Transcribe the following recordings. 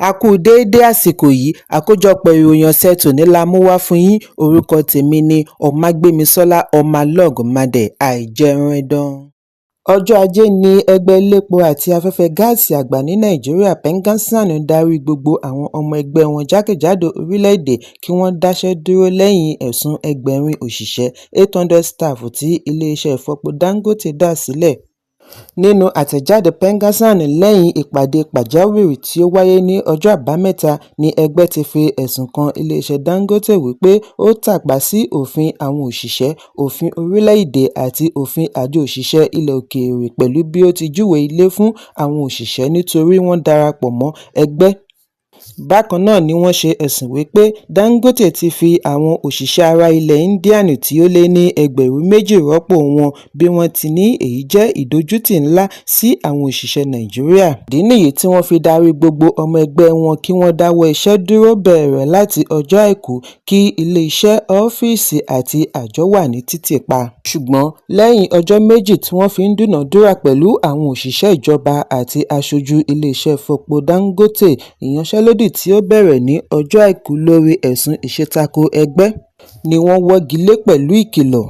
A kú déédé àsìkò yìí, àkójọpọ̀ ìròyìn ọ̀sẹ̀ tòní la mú wá fún yín. Orúkọ tèmi ni Ọ̀mágbémisọ́lá Ọmọlọ́gùnmadẹ àìjẹrandán. Ọjọ́ Ajé ni ẹgbẹ́ elépo àti afẹ́fẹ́ gáàsì àgbà ní Nàìjíríà PENGASSAN darí gbogbo àwọn ọmọ ẹgbẹ́ wọn jákèjádò orílẹ̀-èdè kí wọ́n dáṣẹ́ dúró lẹ́yìn ẹ̀sùn ẹgbẹ̀rin òṣìṣẹ́ 800 staff tí iléeṣẹ́ ìfọpo Dangote dá sílẹ̀. Nínú àtẹ̀jáde PENGASSAN lẹ́yìn ìpàdé pàjáwìrì tí ó wáyé ní ọjọ́ Àbámẹ́ta ni ẹgbẹ́ ti fi ẹ̀sùn kan iléeṣẹ́ Dangote wípé ó tàpá sí òfin àwọn òṣìṣẹ́, òfin orílẹ̀-èdè àti òfin àjọ òṣìṣẹ́ ilẹ̀ òkèèrè pẹ̀lú bí ó ti júwe ilé fún àwọn òṣìṣẹ́ nítorí wọ́n darapọ̀ mọ́ ẹgbẹ́. Bákan náà ni wọ́n ṣe ẹ̀sùn wípé Dangote ti fi àwọn òṣìṣẹ́ ará ilẹ̀ Íńdíànì tí ó lé ní 2,000 rọ́pò wọn bí wọ́n ti ní èyí jẹ́ ìdójútì ńlá sí àwọn òṣìṣẹ́ Nàìjíríà. Ìdí nìyí tí wọ́n fi darí gbogbo ọmọ ẹgbẹ́ wọn kí wọ́n dáwọ́ iṣẹ́ dúró bẹ̀rẹ̀ láti ọjọ́ Àìkú kí ilé-iṣẹ́, ọ́fíìsì àti àjọ wà ní títì pa. Ṣùgbọ́n lẹ́yìn ọjọ́ méjì tí wọ́n fi ń dúnàádúrà pẹ̀lú àwọn òṣìṣẹ́ ìjọba àti aṣojú ilé-iṣẹ́ ìfọpo Dangote, ìyanṣẹ́lódì tí ó bẹ̀rẹ̀ ní ọjọ́ Àìkú lórí ẹ̀sùn ìṣetako ẹgbẹ́ ni wọ́n wọ́gi lé pẹ̀lú ìkìlọ̀.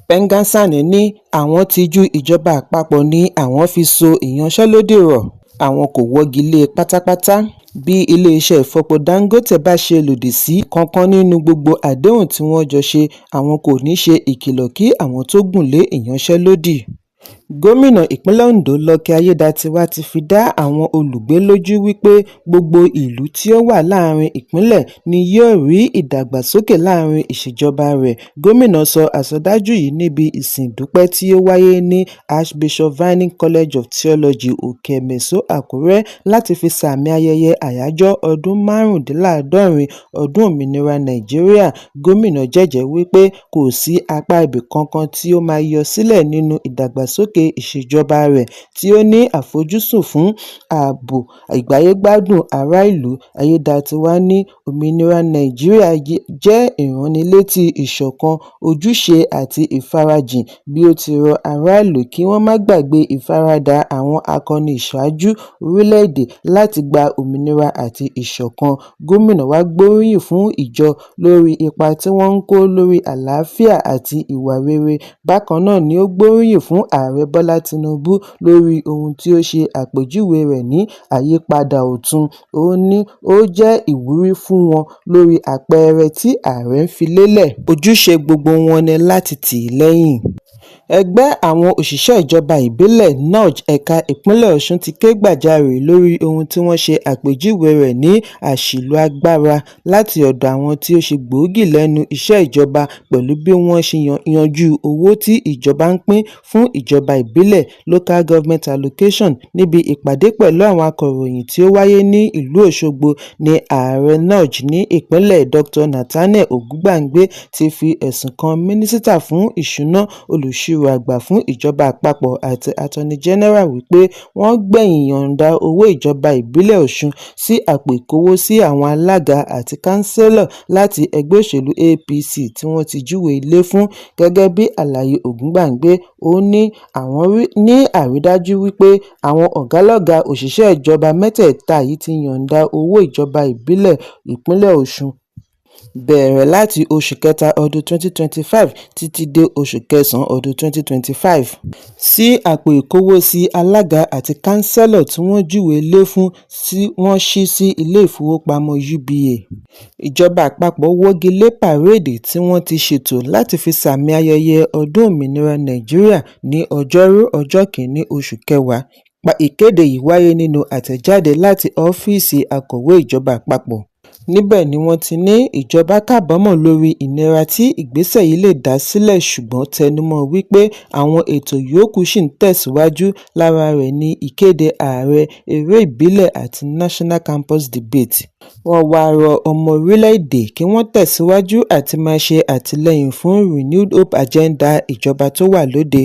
PENGASSAN ní àwọn tìjú ìjọba àpapọ̀ ni àwọn fi so ìyanṣẹ́lódì rọ̀, àwọn kò wọ́gi lé pátápátá. Bí ilé-iṣẹ́ ìfọpo Dangote bá ṣe lòdì sí kankan nínú gbogbo àdéhùn tí wọ́n jọ ṣe, àwọn kò ní ṣe ìkìlọ̀ kí àwọn tó gùn lé ìyanṣẹ́lódì. Gómìnà ìpínlẹ̀ Ondo Lucky Ayédatiwa ti fi dá àwọn olùgbé lójú wípé gbogbo ìlú tí ó wà láàrin ìpínlẹ̀ ni yóò rí ìdàgbàsókè láàrin ìṣèjọba rẹ̀. Gómìnà sọ àsọdájú yìí níbi ìsìn ìdúpẹ́ tí ó wáyé ní Archbishop Vining College of Theology Òkè-Mèsò, Àkúrẹ́ láti fi sàmì ayẹyẹ àyájọ́ ọdún 75 ọdún òmìnira Nàìjíríà. Gómìnà jẹ́jẹ̀ẹ́ wípé kò sí apá ibì kankan tí ó máa yọ sílẹ̀ nínú ìdàgbàsókè ìṣèjọba rẹ̀ tí ó ní àfojúsùn fún ààbò ìgbáyégbádùn ará ìlú. Ayédatiwa ní òmìnira Nàìjíríà jẹ́ ìránnilétí ìṣọ̀kan, ojúṣe àti ìfarajìn, bí ó ti rọ ará ìlú kí wọ́n má gbàgbé ìfaradà àwọn akọni ìṣáájú orílẹ̀-èdè láti gba òmìnira àti ìṣọ̀kan. Gómìnà wá gbóríyìn fún ìjọ lórí ipa tí wọ́n ń kó lórí àlàáfíà àti ìwà rere. Bákan náà ni ó gbóríyìn fún Ààrẹ Bọ́lá Tinubu lórí ohun tí ó ṣe àpèjúwe rẹ̀ ní àyípadà ọ̀tun. Ó ní ó jẹ́ ìwúrí fún wọn lórí àpẹẹrẹ tí ààrẹ ń fi lélẹ̀. Ojúṣe gbogbo wọn ni láti tì í lẹ́yìn. Ẹgbẹ́ àwọn òṣìṣẹ́ ìjọba ìbílẹ̀ NUJ ẹ̀ka ìpínlẹ̀ Ọ̀ṣun ti ké gbàjarè lórí ohun tí wọ́n ṣe àpèjúwe rẹ̀ ní àṣìlò agbára láti ọ̀dọ̀ àwọn tí ó ṣe gbòógì lẹ́nu iṣẹ́ ìjọba pẹ̀lú bí wọ́n ṣe yanjú owó tí ìjọba ń pín fún ìjọba ìbílẹ̀ local government allocation. Níbi ìpàdé pẹ̀lú àwọn akọ̀ròyìn tí ó wáyé ní ìlú Òṣogbo ni ààrẹ NUJ ní ìpínlẹ̀ Dr. Nathaniel Ogungbangbe ti fi ẹ̀sùn kan mínísítà fún ìṣúná, olùṣirò àgbà fún ìjọba àpapọ̀ àti attorney general wípé wọ́n gbẹ̀yìn yọ̀ǹda owó ìjọba ìbílẹ̀ Ọ̀ṣun sí àpò ìkówósí àwọn alága àti kánsílọ̀ láti ẹgbẹ́ òṣèlú APC tí wọ́n ti júwe ilé fún. Gẹ́gẹ́ bí àlàyé Ogungbangbe, ó ní àwọn ní àrídájú wípé àwọn ọ̀gálọ́gàá òṣìṣẹ́ ìjọba mẹ́tẹ̀ẹ̀ta yìí ti yọ̀ǹda owó ìjọba ìbílẹ̀ ìpínlẹ̀ Ọ̀ṣun bẹ̀rẹ̀ láti oṣù kẹta ọdún 2025 títí dé oṣù kẹsàn-án ọdún 2025 sí àpò ìkówósí alága àti kánsílọ̀ tí wọ́n júwe ilé fún tí wọ́n ṣí sí ilé ìfowópamọ́ UBA. Ìjọba àpapọ̀ wọ́gi lé pàréèdì tí wọ́n ti ṣètò láti fi sàmì ayẹyẹ ọdún òmìnira Nàìjíríà ní ọjọ́rú ọjọ́ 1 oṣù kẹwàá. Ìkéde yìí wáyé nínú àtẹ̀jáde láti ọ́fíìsì akọ̀wé ìjọba àpapọ̀. Níbẹ̀ ni wọ́n ti ní ìjọba kábàámọ̀ lórí ìnira tí ìgbésẹ̀ yìí lè dá sílẹ̀ ṣùgbọ́n tẹnumọ́ wípé àwọn ètò yòókù ṣì ń tẹ̀síwájú. Lára rẹ̀ ni ìkéde ààrẹ, eré ìbílẹ̀ àti National Campus Debate. Wọ́n wá rọ ọmọ orílẹ̀-èdè kí wọ́n tẹ̀síwájú àti máa ṣe àtìlẹ́yìn fún Renewed Hope Agenda ìjọba tó wà lóde.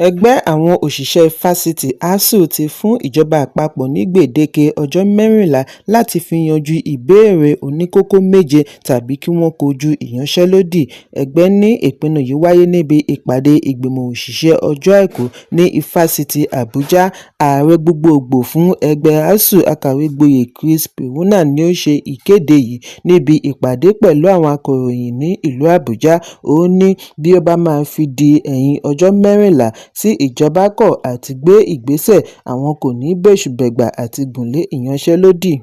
Ẹgbẹ́ àwọn òṣìṣẹ́ fásitì ASUU ti fún ìjọba àpapọ̀ ní gbèdéke ọjọ́ 14 láti fi yanjú ìbéèrè oníkókó 7 tàbí kí wọ́n kojú ìyanṣẹ́lódì. Ẹgbẹ́ ní ìpinnu yìí wáyé níbi ìpàdé ìgbìmọ̀ òṣìṣẹ́ ọjọ́ Àìkú ní Ifásitì Àbújá. Ààrẹ gbogbogbò fún ẹgbẹ́ ASUU akàwé gboyè Chris Purunna ni ó ṣe ìkéde yìí níbi ìpàdé pẹ̀lú àwọn akọ̀ròyìn ní ìlú Àbújá. Ó ní bí ó bá máa fi di ẹ̀yìn ọjọ́ 14 tí ìjọba kọ̀ àti gbé ìgbésẹ̀, àwọn kò ní bẹ́sùbẹ̀gbà àti gùnlé ìyanṣẹ́lódì.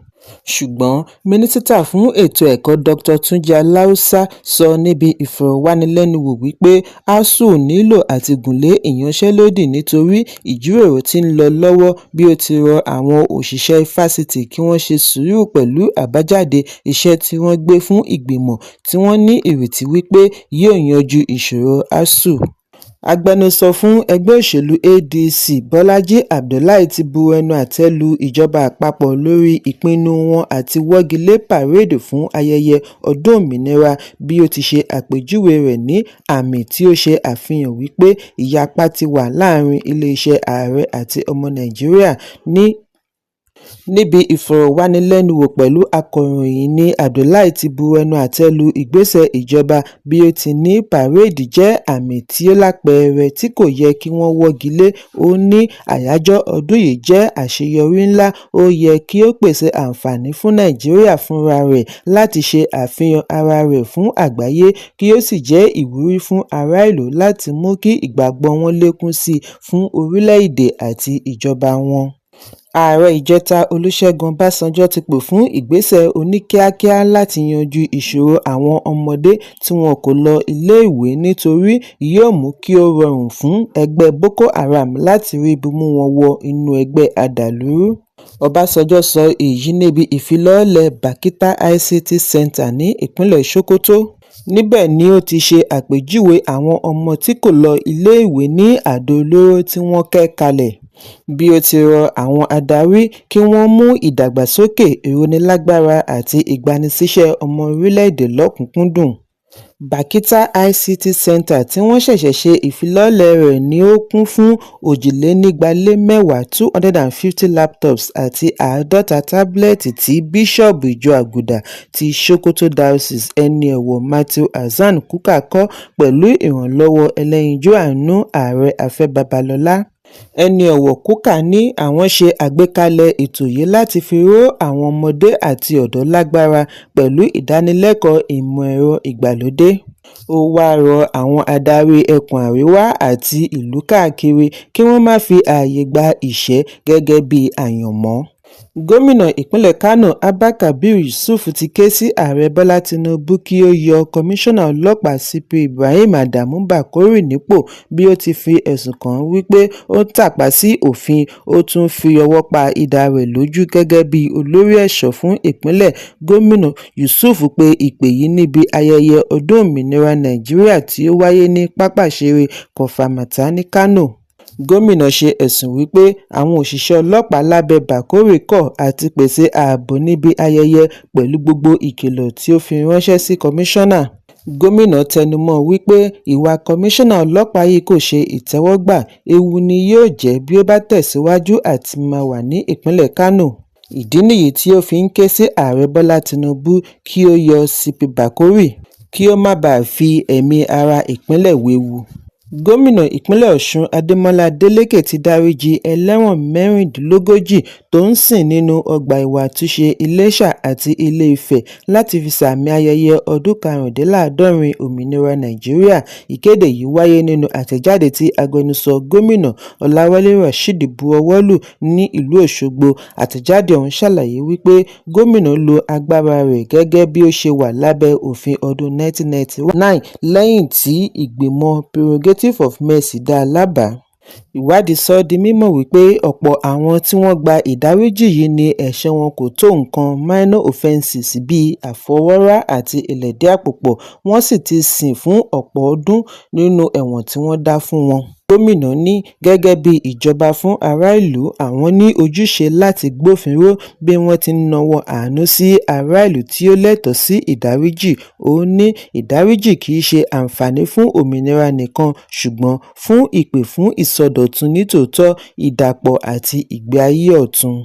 Ṣùgbọ́n mínísítà fún ètò ẹ̀kọ́ Dr. Túnjí Aláùsá sọ níbi ìfọ̀rọ̀wánilẹ́nuwò wípé ASUU nílò àti gùnlé ìyanṣẹ́lódì nítorí ìjíròrò tí ń lọ lọ́wọ́, bí ó ti rọ àwọn òṣìṣẹ́ fásitì kí wọ́n ṣe sùúrù pẹ̀lú àbájáde iṣẹ́ tí wọ́n gbé fún ìgbìmọ̀ tí wọ́n ní ìrètí wípé yóò yanjú ìṣòro ASUU. Agbẹnusọ fún ẹgbẹ́ òṣèlú ADC Bọ́lájí Abdullahi ti bu ẹnu àtẹ́ lu ìjọba àpapọ̀ lórí ìpinnu wọn àti wọ́gilé pàréèdì fún ayẹyẹ ọdún òmìnira, bí ó ti ṣe àpèjúwe rẹ̀ ní àmì tí ó ṣe àfihàn wípé ìyapa ti wà láàrin iléeṣẹ́ ààrẹ àti ọmọ Nàìjíríà. Níbi ìfọ̀rọ̀wánilẹ́nuwò pẹ̀lú akọ̀ròyìn ni Abdullahi ti bu ẹnu àtẹ́ lu ìgbésẹ̀ ìjọba, bí ó ti ní pàréèdì jẹ́ àmì tí ó lápẹẹrẹ tí kò yẹ kí wọ́n wọ́gi lé. Ó ní àyájọ́ ọdún yìí jẹ́ àṣeyọrí ńlá, ó yẹ kí ó pèsè àǹfààní fún Nàìjíríà fúnra rẹ̀ láti ṣe àfihàn ara rẹ̀ fún àgbáyé, kí ó sì jẹ́ ìwúrí fún ará ìlú láti mú kí ìgbàgbọ́ wọn lékún sí i fún orílẹ̀-èdè àti ìjọba wọn. Ààrẹ ìjẹta Olúṣẹ́gun Ọbásanjọ́ ti pè fún ìgbésẹ̀ oníkíákíá láti yanjú ìṣòro àwọn ọmọdé tí wọn kò lọ ilé-ìwé nítorí yóò mú kí ó rọrùn fún ẹgbẹ́ Boko Haram láti rí ibi mú wọn wọ inú ẹgbẹ́ adàlúrú. Ọbásanjọ́ sọ èyí níbi ìfilọ́lẹ̀ Bakita ICT Center ní ìpínlẹ̀ Sokoto. Níbẹ̀ ni ó ti ṣe àpèjúwe àwọn ọmọ tí kò lọ ilé-ìwé ní àdó olóró tí wọ́n kẹ́ kalẹ̀, bí ó ti rọ àwọn adarí kí wọ́n mú ìdàgbàsókè, ìrónilágbára àti ìgbanisíṣẹ́ ọmọ orílẹ̀-èdè lọ́kùnkúndùn. Bakita ICT Center tí wọ́n ṣẹ̀ṣẹ̀ ṣe ìfilọ́lẹ̀ rẹ̀ ni ó kún fún 250 250 laptops àti 50 tábúlẹ́ẹ̀tì tí Bíṣọ̀bù ìjọ Àgùdà ti Sokoto Diocese Ẹni Ọ̀wọ̀ Matthew Hasan Kukah kọ́ pẹ̀lú ìrànlọ́wọ́ ẹlẹ́yinjú àánú Ààrẹ Afẹ́ Babalọ́lá. Ẹni Ọ̀wọ̀ Kukah ní àwọn ṣe àgbékalẹ̀ ètò yìí láti fi ró àwọn ọmọdé àti ọ̀dọ́ lágbára pẹ̀lú ìdánilẹ́kọ̀ọ́ ìmọ̀ ẹ̀rọ ìgbàlódé. Ó wá rọ àwọn adarí ẹkùn àríwá àti ìlú káàkiri kí wọ́n má fi ààyè gba ìṣẹ́ gẹ́gẹ́ bí àyànmọ́. Gómìnà ìpínlẹ̀ Kano Abba Kabir Yusuf ti ké sí ààrẹ Bọ́lá Tinubu kí ó yọ kọmíṣánná ọlọ́pàá CP Ibrahim Adamu Bakori nípò, bí ó ti fi ẹ̀sùn kàn wípé ó ń tàpá sí òfin, ó tún fi ọwọ́ pa idà rẹ̀ lójú gẹ́gẹ́ bí olórí ẹ̀ṣọ́ fún ìpínlẹ̀. Gómìnà Yusuf pe ìpè yìí níbi ayẹyẹ ọdún òmìnira Nàìjíríà tí ó wáyé ní pápá ìṣeré Kofamata ní Kano. Gómìnà ṣe ẹ̀sùn wípé àwọn òṣìṣẹ́ ọlọ́pàá lábẹ́ Bakori kọ̀ àti pèsè ààbò níbi ayẹyẹ pẹ̀lú gbogbo ìkìlọ̀ tí ó fi ránṣẹ́ sí kọmíṣánná. Gómìnà tẹnumọ́ wípé ìwà kọmíṣánná ọlọ́pàá yìí kò ṣe ìtẹ́wọ́gbà, ewu ni yóò jẹ́ bí ó bá tẹ̀síwájú àti máa wà ní ìpínlẹ̀ Kano. Ìdí nìyí tí ó fi ń ké sí ààrẹ Bọ́lá Tinubu kí ó yọ CP Bakori kí ó má bàa fi ẹ̀mí ará ìpínlẹ̀ wewu. Gómìnà ìpínlẹ̀ Ọ̀ṣun Adémọ́lá Adélékè ti dáríjì ẹlẹ́wọ̀n 36 tó ń sìn nínú ọgbà ìwà àtúnṣe Iléṣà àti Ilé-Ifẹ̀ láti fi sààmì ayẹyẹ ọdún 75 òmìnira Nàìjíríà. Ìkéde yìí wáyé nínú àtẹ̀jáde tí agbẹnusọ gómìnà Ọláwálé Rasheed bu ọwọ́ lù ní ìlú Òṣogbo. Àtẹ̀jáde ọ̀hún ṣàlàyé wípé gómìnà lo agbára rẹ̀ gẹ́gẹ́ bí ó ṣe wà lábẹ́ òfin ọdún 1999 lẹ́yìn tí ìgbìmọ̀ Prerogative of Mercy dá a lábàá. Ìwádìí sọ di mímọ̀ wípé ọ̀pọ̀ àwọn tí wọ́n gba ìdáríjì yìí ní ẹ̀ṣẹ̀ wọn kò tó nǹkan minor offences bíi àfọwọ́rá àti ìlẹ̀dí àpò pọ̀, wọ́n sì ti sìn fún ọ̀pọ̀ ọdún nínú ẹ̀wọ̀n tí wọ́n dá fún wọn. Gómìnà ní gẹ́gẹ́ bí ìjọba fún ará ìlú, àwọn ní ojúṣe láti gbófinró bí wọ́n ti ń nawọ́ àánú sí ará ìlú tí ó lẹ́tọ̀ọ́ sí ìdáríjì. Ó ní ìdáríjì kìí ṣe àǹfààní fún òmìnira nìkan, ṣùgbọ́n fún ìpè fún ìsọdọ̀tun nítòótọ́, ìdàpọ̀ àti ìgbé ayé ọ̀tun.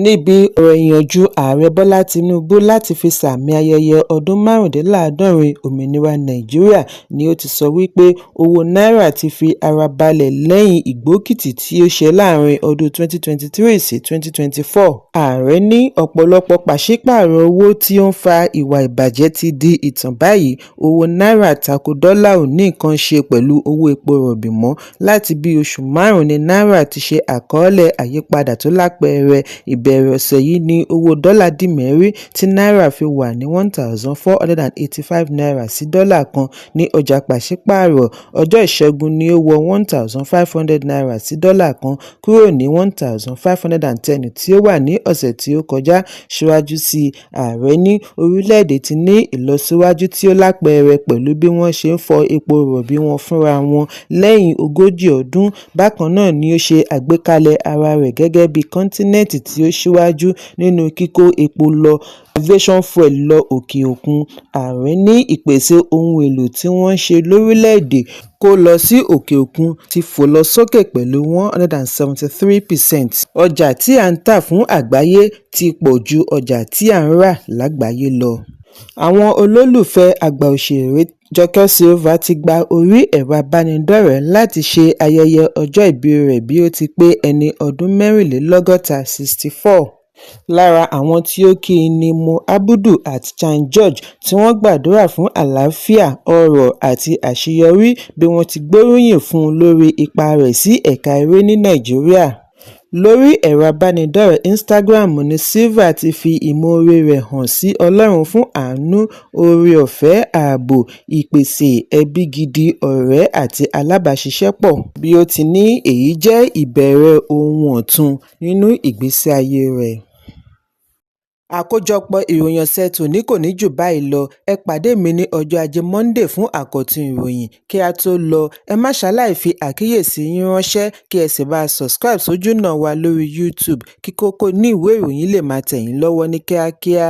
Níbi ọ̀rọ̀ ìyànjú Ààrẹ Bọ́lá Tinubu láti fi sààmì ayẹyẹ ọdún 75 òmìnira Nàìjíríà ni ó ti sọ wípé owó náírà ti fi ara balẹ̀ lẹ́yìn ìgbókìtì tí ó ṣe láàrin ọdún 2023 sí 2024. Ààrẹ ní ọ̀pọ̀lọpọ̀ pàṣípààrọ̀ owó tí ó ń fa ìwà ìbàjẹ́ ti di ìtàn báyìí. Owó náírà tako dọ́là ò ní nǹkan ṣe pẹ̀lú owó epo rọ̀bì mọ́. Láti bí oṣù 5 ni náírà ti ṣe àkọọ́lẹ̀ àyípadà tó lápẹẹrẹ. Ìbẹ̀rẹ̀ ọ̀sẹ̀ yìí ni owó dọ́là di mẹ́rí tí náírà fi wà ní 1,485 naira sí dọ́là kan ní ọjà pàṣípààrọ̀. Ọjọ́ Ìṣẹ́gun ni ó wọ 1,500 naira sí dọ́là kan kúrò ní 1,510 tí ó wà ní ọ̀sẹ̀ tí ó kọjá. Síwájú sí i, ààrẹ ní orílẹ̀-èdè ti ní ìlọsíwájú tí ó lápẹẹrẹ pẹ̀lú bí wọ́n ṣe ń fọ epo rọ̀bì wọn fúnra wọn lẹ́yìn 40 ọdún. Bákan náà ni ó ṣe àgbékalẹ̀ ara rẹ̀ gẹ́gẹ́ bí kọ́ńtínẹ́ǹtì tí ó ṣíwájú nínú kíkó epo lọ aviation fuel lọ òkè òkun. Ààrẹ ní ìpèsè ohun èlò tí wọ́n ń ṣe lórílẹ̀-èdè kó lọ sí òkè òkun ti fò lọ sókè pẹ̀lú 173%. Ọjà tí à ń tà fún àgbáyé ti pọ̀ ju ọjà tí à ń rà lágbàáyé lọ. Àwọn olólùfẹ́ àgbà òṣèré Jọkẹ́ Silva ti gba orí ẹ̀rọ abánidọ́rẹ̀ẹ́ láti ṣe ayẹyẹ ọjọ́ ìbí rẹ̀ bí ó ti pé ẹni ọdún 64. 64. Lára àwọn tí ó kí i ni Mo Abudu àti Chan George tí wọ́n gbàdúrà fún àlàáfíà, ọrọ̀ àti àṣeyọrí bí wọ́n ti gbóríyìn fún un lórí ipa rẹ̀ sí ẹ̀ka eré ní Nàìjíríà. Lórí ẹ̀rọ abánidọ́rẹ̀ẹ́ Instagram ni Silva ti fi ìmoore rẹ̀ hàn sí Ọlọ́run fún àánú, oore-ọ̀fẹ́, ààbò, ìpèsè, ẹbí gidi, ọ̀rẹ́ àti alábàáṣiṣẹ́pọ̀. Bí ó ti ní èyí jẹ́ ìbẹ̀rẹ̀ ohun ọ̀tun nínú ìgbésí ayé rẹ̀. Àkójọpọ̀ ìròyìn ọ̀sẹ̀ tòní kò ní jù báyìí lọ. Ẹ pàdé mi ní ọjọ́ Ajé Monday fún àkọ́tun ìròyìn. Kí a tó lọ, ẹ má ṣaláì fi àkíyèsí yín ránṣẹ́ kí ẹ sì bá subscribe sójúnà wa lórí YouTube kí kókó ní ìwé ìròyìn lè máa tẹ̀ yín lọ́wọ́ ní kíákíá.